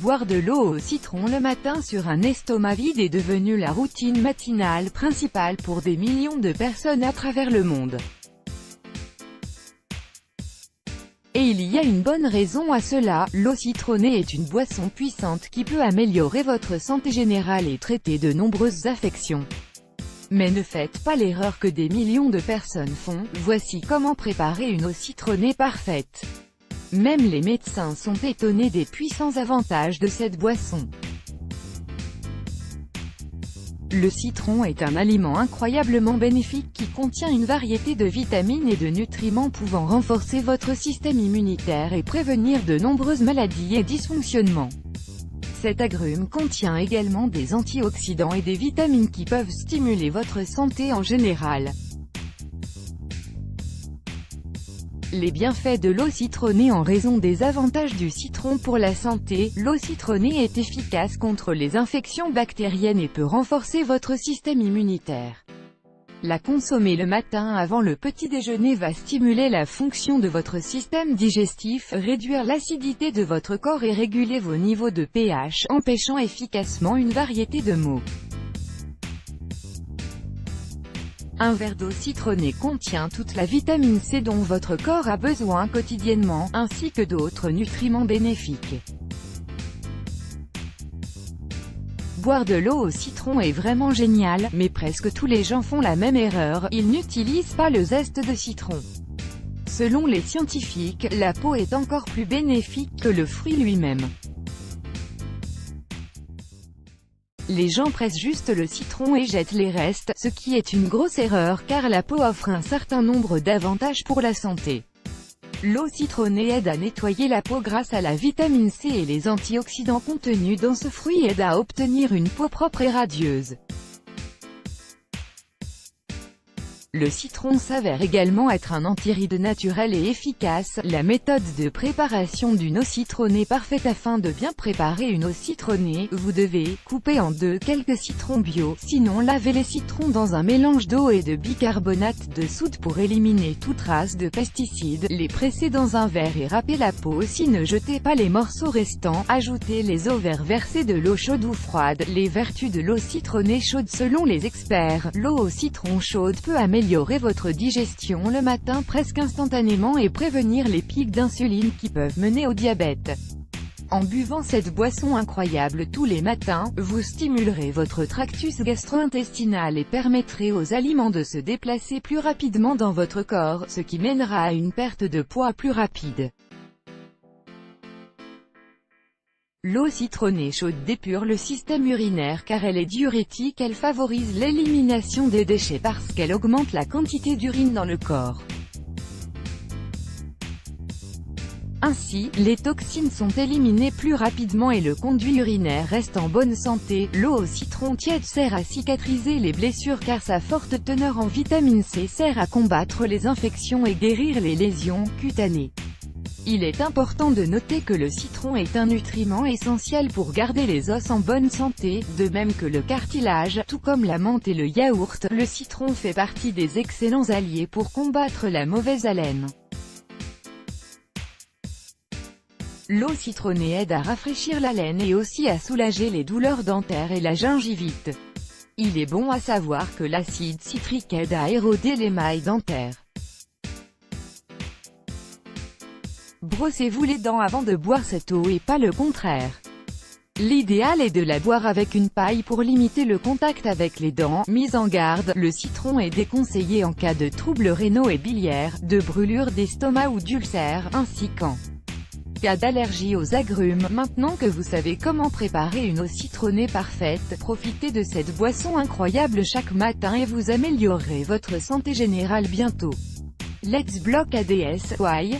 Boire de l'eau au citron le matin sur un estomac vide est devenu la routine matinale principale pour des millions de personnes à travers le monde. Et il y a une bonne raison à cela, l'eau citronnée est une boisson puissante qui peut améliorer votre santé générale et traiter de nombreuses affections. Mais ne faites pas l'erreur que des millions de personnes font, voici comment préparer une eau citronnée parfaite. Même les médecins sont étonnés des puissants avantages de cette boisson. Le citron est un aliment incroyablement bénéfique qui contient une variété de vitamines et de nutriments pouvant renforcer votre système immunitaire et prévenir de nombreuses maladies et dysfonctionnements. Cet agrume contient également des antioxydants et des vitamines qui peuvent stimuler votre santé en général. Les bienfaits de l'eau citronnée en raison des avantages du citron pour la santé. L'eau citronnée est efficace contre les infections bactériennes et peut renforcer votre système immunitaire. La consommer le matin avant le petit déjeuner va stimuler la fonction de votre système digestif, réduire l'acidité de votre corps et réguler vos niveaux de pH, empêchant efficacement une variété de maux. Un verre d'eau citronnée contient toute la vitamine C dont votre corps a besoin quotidiennement, ainsi que d'autres nutriments bénéfiques. Boire de l'eau au citron est vraiment génial, mais presque tous les gens font la même erreur, ils n'utilisent pas le zeste de citron. Selon les scientifiques, la peau est encore plus bénéfique que le fruit lui-même. Les gens pressent juste le citron et jettent les restes, ce qui est une grosse erreur car la peau offre un certain nombre d'avantages pour la santé. L'eau citronnée aide à nettoyer la peau grâce à la vitamine C et les antioxydants contenus dans ce fruit aident à obtenir une peau propre et radieuse. Le citron s'avère également être un antiride naturel et efficace. La méthode de préparation d'une eau citronnée parfaite. Afin de bien préparer une eau citronnée, vous devez couper en deux quelques citrons bio, sinon lavez les citrons dans un mélange d'eau et de bicarbonate de soude pour éliminer toute trace de pesticides, les presser dans un verre et râper la peau. Si ne jetez pas les morceaux restants, ajoutez les au verre versez de l'eau chaude ou froide. Les vertus de l'eau citronnée chaude. Selon les experts, l'eau au citron chaude peut améliorer votre digestion le matin presque instantanément et prévenir les pics d'insuline qui peuvent mener au diabète. En buvant cette boisson incroyable tous les matins, vous stimulerez votre tractus gastro-intestinal et permettrez aux aliments de se déplacer plus rapidement dans votre corps, ce qui mènera à une perte de poids plus rapide. L'eau citronnée chaude dépure le système urinaire car elle est diurétique. Elle favorise l'élimination des déchets parce qu'elle augmente la quantité d'urine dans le corps. Ainsi, les toxines sont éliminées plus rapidement et le conduit urinaire reste en bonne santé. L'eau au citron tiède sert à cicatriser les blessures car sa forte teneur en vitamine C sert à combattre les infections et guérir les lésions cutanées. Il est important de noter que le citron est un nutriment essentiel pour garder les os en bonne santé, de même que le cartilage, tout comme la menthe et le yaourt. Le citron fait partie des excellents alliés pour combattre la mauvaise haleine. L'eau citronnée aide à rafraîchir la laine et aussi à soulager les douleurs dentaires et la gingivite. Il est bon à savoir que l'acide citrique aide à éroder l'émail dentaire. Brossez-vous les dents avant de boire cette eau et pas le contraire. L'idéal est de la boire avec une paille pour limiter le contact avec les dents. Mise en garde, le citron est déconseillé en cas de troubles rénaux et biliaires, de brûlures d'estomac ou d'ulcères, ainsi qu'en cas d'allergie aux agrumes. Maintenant que vous savez comment préparer une eau citronnée parfaite, profitez de cette boisson incroyable chaque matin et vous améliorerez votre santé générale bientôt. Let's block ADS, why?